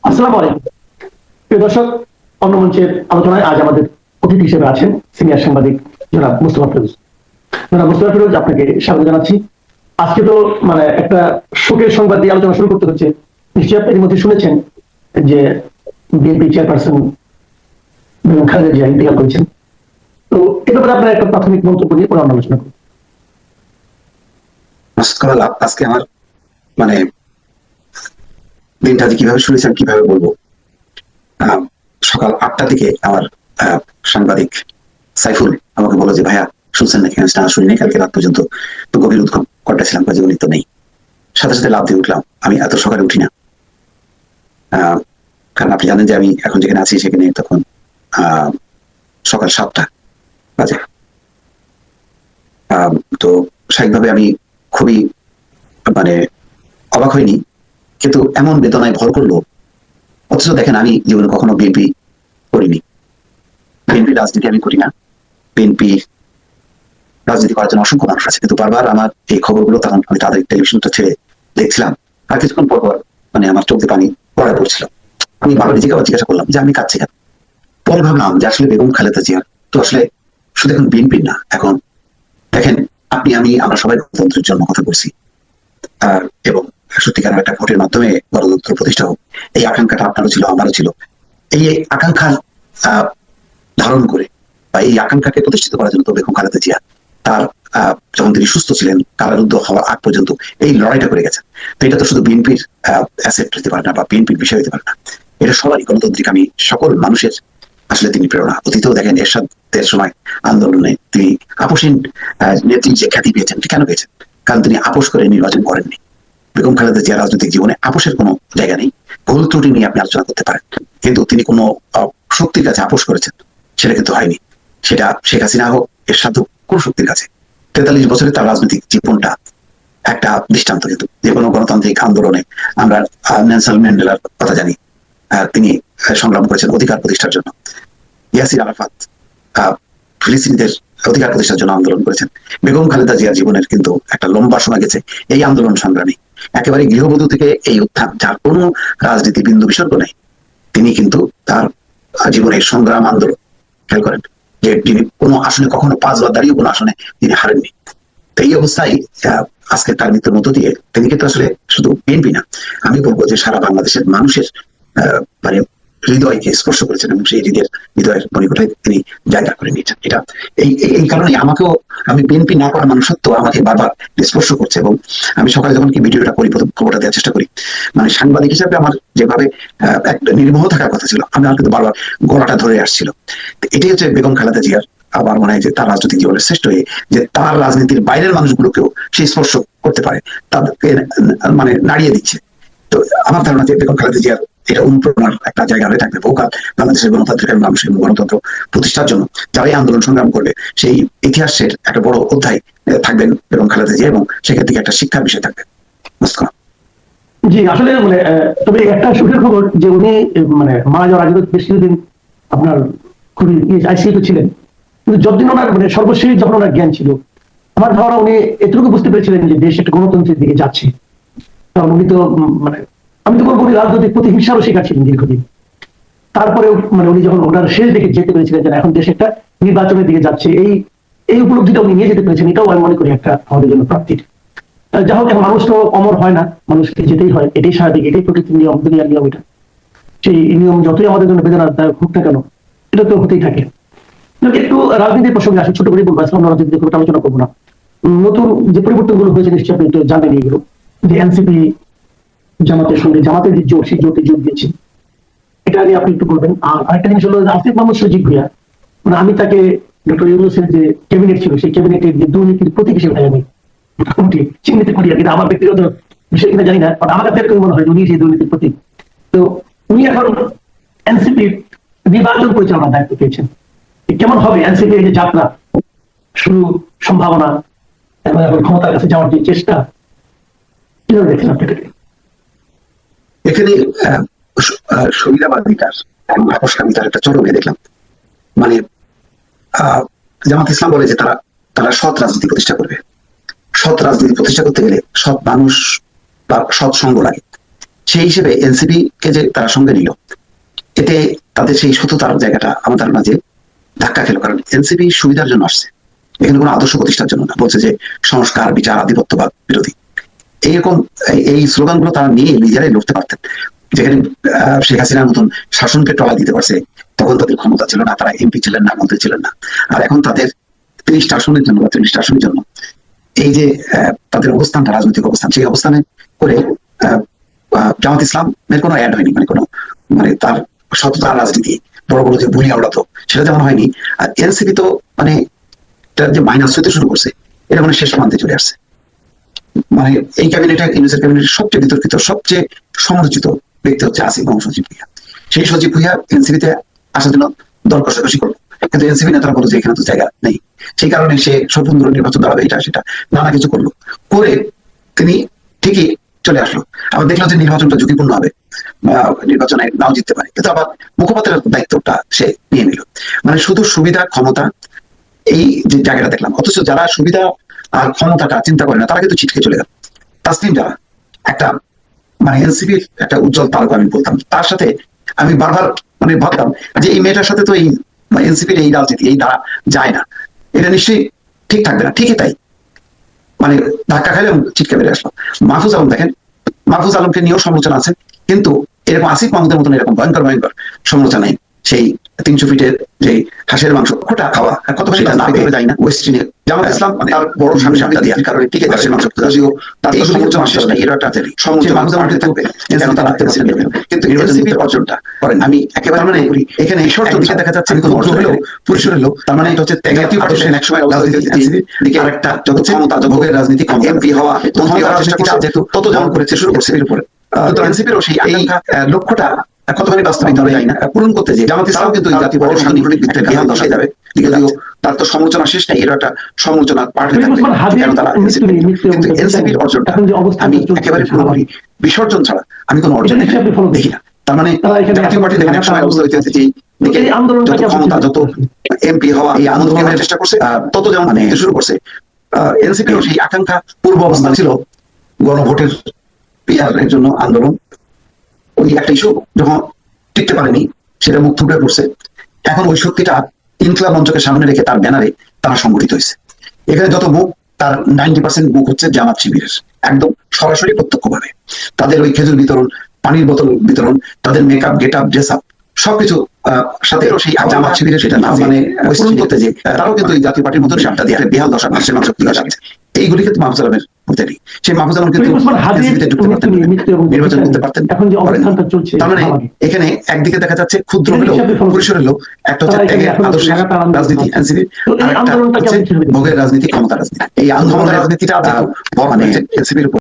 আসসালামু আলাইকুম প্রিয় দর্শক। অন্য মঞ্চের আলোচনায় আজ আমাদের অতিথি হিসেবে আছেন সিনিয়র সাংবাদিক জনাব মুস্তফা ফিরোজ। জনাব মুস্তফা ফিরোজ, আপনাকে স্বাগত জানাচ্ছি। আজকে তো একটা শোকের সংবাদ দিয়ে আলোচনা শুরু করতে হচ্ছে। নিশ্চয়ই আপনি এর মধ্যে শুনেছেন যে বিএনপি চেয়ারপারসন বেগম খালেদা জিয়া ইন্তেকাল করেছেন। তো এ ব্যাপারে আপনার একটা প্রাথমিক মন্তব্য দিয়ে পরে আমরা আলোচনা করব। আজকে আমার মানে দিনটা কিভাবে শুনেছেন কিভাবে বলবো। সকাল 8টা থেকে আমার সাংবাদিক সাইফুল আমাকে বলো যে ভাইয়া শুনছেন নাকি? আমি শুনিনি, কালকে রাত পর্যন্ত তো গভীর উৎকণ্ঠা ছিলাম, জীবনী তো নেই। সাথে সাথে লাভ দিয়ে উঠলাম। আমি এত সকালে উঠি না, কারণ আপনি জানেন যে আমি এখন যেখানে আছি সেখানে তখন সকাল 7টা বাজে। তো স্বাভাবিকভাবে আমি খুবই অবাক হইনি, কিন্তু এমন বেদনায় ভর করলো। অথচ দেখেন, আমি জীবনে কখনো বিএনপি করিনি, বিএনপি রাজনীতি আমি করি না। বিএনপি রাজনীতি করার জন্য অসংখ্য মানুষ আছে, কিন্তু বারবার আমার এই খবরগুলো তখন আমি তাদের টেলিভিশনটা ছেড়ে দেখছিলাম, আর কিছুক্ষণ পর পর আমার চোখে পানি পড়া পড়ছিল। আমি বারবার নিজেকে আবার জিজ্ঞাসা করলাম যে আমি কাঁদছি কেন। পরে ভাবলাম যে আসলে বেগম খালেদা জিয়ার তো আসলে শুধু এখন বিএনপি না, এখন দেখেন আমরা সবাই গণতন্ত্রের জন্য কথা বলছি, এবং সত্যিকার একটা ভোটের মাধ্যমে গণতন্ত্র প্রতিষ্ঠা হোক, এই আকাঙ্ক্ষাটা আপনারও ছিল, আমারও ছিল। এই আকাঙ্ক্ষা ধারণ করে বা এই আকাঙ্ক্ষাকে প্রতিষ্ঠিত করার জন্য তো বেগম খালেদা জিয়া তার যখন তিনি সুস্থ ছিলেন, কারারুদ্ধ হওয়ার আগ পর্যন্ত এই লড়াইটা করে গেছেন। তো এটা তো শুধু বিএনপির অ্যাসেট হতে পারে না বা বিএনপির বিষয় হতে পারে না, এটা সবারই গণতান্ত্রিক আমি সকল মানুষের আসলে তিনি প্রেরণা। অতীতেও দেখেন এরশাদের সময় আন্দোলনে তিনি আপোষহীন নেত্রী যে খ্যাতি পেয়েছেন, কেন পেয়েছেন? কারণ তিনি আপোষ করে নির্বাচন করেননি। বেগম খালেদা জিয়া রাজনৈতিক জীবনে আপোষের কোনো জায়গা নেই। ভুল ত্রুটি নিয়ে আপনি আলোচনা করতে পারেন, কিন্তু তিনি কোনো শক্তির কাছে আপোষ করেছেন সেটা কিন্তু হয়নি। সেটা শেখ হাসিনা হোক, এরশাদ হোক, কোন শক্তির কাছে। 43 বছরে তার রাজনৈতিক জীবনটা একটা দৃষ্টান্ত। কিন্তু যে কোনো গণতান্ত্রিক আন্দোলনে আমরা নেলসন ম্যান্ডেলার কথা জানি, তিনি সংগ্রাম করেছেন অধিকার প্রতিষ্ঠার জন্য। ইয়াসির আরাফাত ফিলিস্তিনিদের অধিকার প্রতিষ্ঠার জন্য আন্দোলন করেছেন। বেগম খালেদা জিয়ার জীবনের কিন্তু একটা লম্বা সময় গেছে এই আন্দোলন সংগ্রামে। একেবারে গৃহবধূ থেকে এই উত্থান, যার কোনো রাজনীতি বিন্দু বিসর্গ নেই, তিনি কিন্তু তার জীবনের সংগ্রাম আন্দোলন খেয়াল করেন যে তিনি কোনো আসনে কখনো 5 বার দাঁড়িয়ে কোনো আসনে তিনি হারেননি। তো এই অবস্থায় আজকে তার মৃত্যুর মধ্য দিয়ে তিনি কিন্তু আসলে শুধু বিএনপি না, আমি বলবো যে সারা বাংলাদেশের মানুষের হৃদয়কে স্পর্শ করেছেন এবং সেই হৃদয়ের মণিকোঠায় তিনি জায়গা করে নিয়েছেন। এটা এই কারণে আমাকেও, আমি বিএনপি না করা মানুষ সত্ত্বেও আমাকে বারবার স্পর্শ করছে। এবং আমি সকালে যখন ভিডিওটা করি, প্রথম খবরটা দেওয়ার চেষ্টা করি, সাংবাদিক হিসাবে আমার যেভাবে একটা নির্মোহ থাকার কথা ছিল, আমার কিন্তু বারবার গলাটা ধরে আসছিল। এটাই হচ্ছে বেগম খালেদা জিয়ার, আবার মনে হয় যে তার রাজনৈতিক জীবনের শ্রেষ্ঠ হয়ে যে তার রাজনীতির বাইরের মানুষগুলোকেও সেই স্পর্শ করতে পারে, তাদেরকে নাড়িয়ে দিচ্ছে। তো আমার ধারণা যে বেগম খালেদা জিয়ার এটা অনুপ্রেরণার একটা জায়গা হয়ে থাকবে বহুকাল বাংলাদেশের গণতান্ত্রিক মানুষের গণতন্ত্র প্রতিষ্ঠার জন্য যারা এই আন্দোলন সংগ্রাম করবে, সেই ইতিহাসের একটা বড় অধ্যায় থাকবেন বেগম খালেদা জিয়া, এবং সেখান থেকে একটা শিক্ষার বিষয় থাকবে। জি, আসলে তবে একটা সুখের খবর যে উনি মারা যাওয়ার আগে বেশ কিছুদিন আপনার খুবই আইসিইউতে ছিলেন, কিন্তু যতদিন ওনার সর্বশেষ যখন ওনার জ্ঞান ছিল, আমার ধারণা উনি এতটুকু বুঝতে পেরেছিলেন যে দেশ একটা গণতন্ত্রের দিকে যাচ্ছে। কারণ উনি তো আমি তো বলবো উনি রাজনৈতিক প্রতিহিংসারও শিকার ছিলেন দীর্ঘদিন। তারপরেও উনি যখন ওনার শেষ দিকে যেতে পেরেছিলেন যে এখন দেশ একটা নির্বাচনের দিকে যাচ্ছে, এই উপলব্ধিটা উনি নিয়ে যেতে পেরেছেন, এটাও আমি মনে করি একটা আমাদের জন্য প্রাপ্তির। যা হোক, মানুষ তো অমর হয় না, মানুষকে যেতেই হয়, এটাই স্বাভাবিক, এটাই প্রকৃতির নিয়ম, দুনিয়ার নিয়ম। এটা সেই নিয়ম যতই আমাদের জন্য বেদনাদায়ক হোক না কেন, এটা তো হতেই থাকে। একটু রাজনীতির প্রসঙ্গে আসি, ছোট করে বলবো, আমরা রাজনীতি খুব আলোচনা করবো না। নতুন যে পরিবর্তন গুলো হয়েছে নিশ্চয়ই আপনি জানেন এগুলো, যে এনসিপি জামাতের সঙ্গে জামাতের যে জোট, সেই জোটে যোগ দিয়েছে, এটা নিয়ে আপনি একটু বলবেন। আর আরেকটা জিনিস হলো আসিফ মাহমুদ সজীব ভুইয়া, আমি তাকে ডক্টর ইউনূসের যে ক্যাবিনেট ছিল, সেই ক্যাবিনেটের যে দুর্নীতির প্রতীক হিসেবে আমি চিহ্নিত করি। আর আমার ব্যক্তিগত বিষয় কিনা জানি না, আমার কাছে এরকম মনে হয় উনি সেই দুর্নীতির প্রতীক। তো উনি এখন এনসিপি নির্বাচন পরিচালনার দায়িত্ব পেয়েছেন। কেমন হবে এনসিপি যে যাত্রা, শুরু, সম্ভাবনা এবং এখন ক্ষমতার কাছে যাওয়ার যে চেষ্টা, কিভাবে দেখছেন আপনি এটাকে? এখানে সুবিধাবাদিতার এবং আপোষকামিতার একটা চরমে দেখলাম। জামাত ইসলাম বলে যে তারা সৎ রাজনীতি প্রতিষ্ঠা করবে। সৎ রাজনীতি প্রতিষ্ঠা করতে গেলে সৎ মানুষ বা সৎ সঙ্গ লাগে। সেই হিসেবে এনসিপি কে যে তারা সঙ্গে নিল, এতে তাদের সেই সততার জায়গাটা আমাদের মাঝে ধাক্কা খেলো। কারণ এনসিপি সুবিধার জন্য আসছে, এখানে কোনো আদর্শ প্রতিষ্ঠার জন্য না। বলছে যে সংস্কার, বিচার, আধিপত্যবাদ বিরোধী, এইরকম এই স্লোগানগুলো তারা নিয়ে নিজেরাই লড়তে পারতেন। যেখানে শেখ হাসিনার মতন শাসনকে টলা দিতে পারছে, তখন তাদের ক্ষমতা ছিল না, তারা এমপি ছিলেন না, মন্ত্রী ছিলেন না। আর এখন তাদের 30টা আসনের জন্য বা 30টা আসনের জন্য এই যে তাদের অবস্থানটা, রাজনৈতিক অবস্থান, সেই অবস্থানে করে জামাত ইসলামের কোনো অ্যাড হয়নি, মানে তার সততার রাজনীতি, বড় বড় যে ভুলিয়া উড়াতো, সেটা যেমন হয়নি। আর এনসিপি তো মানে যে মাইনাস হতে শুরু করছে, এটা মানে শেষ প্রান্তে চলে আসছে। মানে এই ক্যাবিনেটে, ইউনিসের ক্যাবিনেটের সবচেয়ে বিতর্কিত, সবচেয়ে সমালোচিত ব্যক্তি হচ্ছে আসিফ মাহমুদ সজীব ভুইয়া। সেই সজীব ভুইয়া এনসিপিতে আসার জন্য দর কষাকষি করলো, কিন্তু এনসিপি নেতারা বলতো যে এখানে তো জায়গা নেই। সেই কারণে সে স্বতন্ত্র নির্বাচন দাঁড়াবে, এটা সেটা নানা কিছু করলো, করে তিনি ঠিকই চলে আসলো। আবার দেখলাম যে নির্বাচনটা ঝুঁকিপূর্ণ হবে, নির্বাচনে নাও জিততে পারে, কিন্তু আবার মুখপাত্রের দায়িত্বটা সে নিয়ে নিল। মানে শুধু সুবিধা, ক্ষমতা, এই যে জায়গাটা দেখলাম। অথচ যারা সুবিধা আর ক্ষমতাটা চিন্তা করে না, তারা কিন্তু ছিটকে চলে গেল। তাসলিম যারা একটা মানে এনসিপির একটা উজ্জ্বল তারকা আমি বলতাম, তার সাথে আমি বারবার মানে ভাবতাম যে এই মেয়েটার সাথে তো এই এনসিপির এই রাজনীতি, এই দ্বারা যায় না, এটা নিশ্চয়ই ঠিক থাকবে না। ঠিকই তাই, মানে ধাক্কা খাইলে ছিটকে বেড়ে আসলো। মাহফুজ আলম দেখেন, মাহফুজ আলমকে নিয়েও সমালোচনা আছে, কিন্তু এরকম আসিফ মাহমুদের মতন এরকম ভয়ঙ্কর ভয়ঙ্কর সমালোচনা নেই। সেই 300 ফিটের যে হাঁসের মাংস ওটা খাওয়া কত সেটা না পেয়ে যায় না। ওয়েস্টিনে জামাত ইসলাম মানে তার বড় সামনে দেওয়ার কারণে টিকে হাঁসের মাংস, যদিও তার তো সমালোচনা শেষ নাই, এটা একটা সমালোচনা মাহফুজ আলমকে থাকবে, তারা কিন্তু এনসিপির অর্জনটা করেন। আমি একেবারে মানে এখানে একদিকে দেখা যাচ্ছে কোনো অর্জন হলেও পরিসর হলেও, তার মানে এটা হচ্ছে জাতীয় পার্টির একসময় দিকে আরেকটা যত ক্ষমতা, যত ভোগের রাজনীতি, এমপি হওয়া, মন্ত্রী হওয়ার চেষ্টা করছে, যেহেতু তত যেমন করেছে শুরু করছে এর উপরে। তো এনসিপিরও সেই আকাঙ্ক্ষা, লক্ষ্যটা কতখানি বাস্তবিত হবে যায় না, পূরণ করতে যে জামাত ইসলাম কিন্তু জাতীয় পার্টির সাংগঠনিক দিক থেকে বেহাল দশায় যাবে। যদিও তার তো সমালোচনা শেষ নেই, এটা একটা সমালোচনার পার্টি থাকবে, কেন তারা কিন্তু এনসিপির অর্জনটা আমি একেবারে পুরোপুরি বিসর্জন ছাড়া আমি কোনো অর্জন দেখি না। তার মানে জাতীয় পার্টি দেখেন একসময় অবস্থা হইতে যে দিকে যত ক্ষমতা, যত এমপি হওয়া, এই আন্দোলন করার চেষ্টা করছে, তত যেমন মানে শুরু করছে। এনসিপির সেই আকাঙ্ক্ষা পূর্ব অবস্থান ছিল গণভোটের পিয়ারের জন্য আন্দোলন, ওই একটা ইস্যু যখন টিকতে পারেনি, সেটা মুখ থুবড়ে পড়ছে। এখন ওই শক্তিটা ইনকলাব মঞ্চকে সামনে রেখে তার ব্যানারে তারা সংগঠিত হয়েছে। এখানে যত মুখ, তার 90% মুখ হচ্ছে জামাত শিবিরের, একদম সরাসরি প্রত্যক্ষভাবে। তাদের ওই খেজুর বিতরণ, পানির বোতল বিতরণ, তাদের makeup, get up, dress up, সবকিছু সাথে সেই জামাত শিবিরের সেটা না মানে পূরণ করতে যে তারাও কিন্তু এই জাতীয় পার্টির মধ্যে সাপটা দিয়ে বেহাল দশা হাসির মাংস দিয়ে যাচ্ছে। এইগুলি কিন্তু মাহফুজ আলমের মধ্যে নেই। সেই মাহফুজ আলম কিন্তু নির্বাচন করতে পারতেন। তার মানে এখানে একদিকে দেখা যাচ্ছে ক্ষুদ্র হলেও পরিসর হলেও একটা হচ্ছে ত্যাগের আদর্শের রাজনীতি এনসিপি, আর একটা হচ্ছে ভোগের রাজনীতি, ক্ষমতা রাজনীতি। এই ক্ষমতা রাজনীতিটা মানে এনসিপির উপর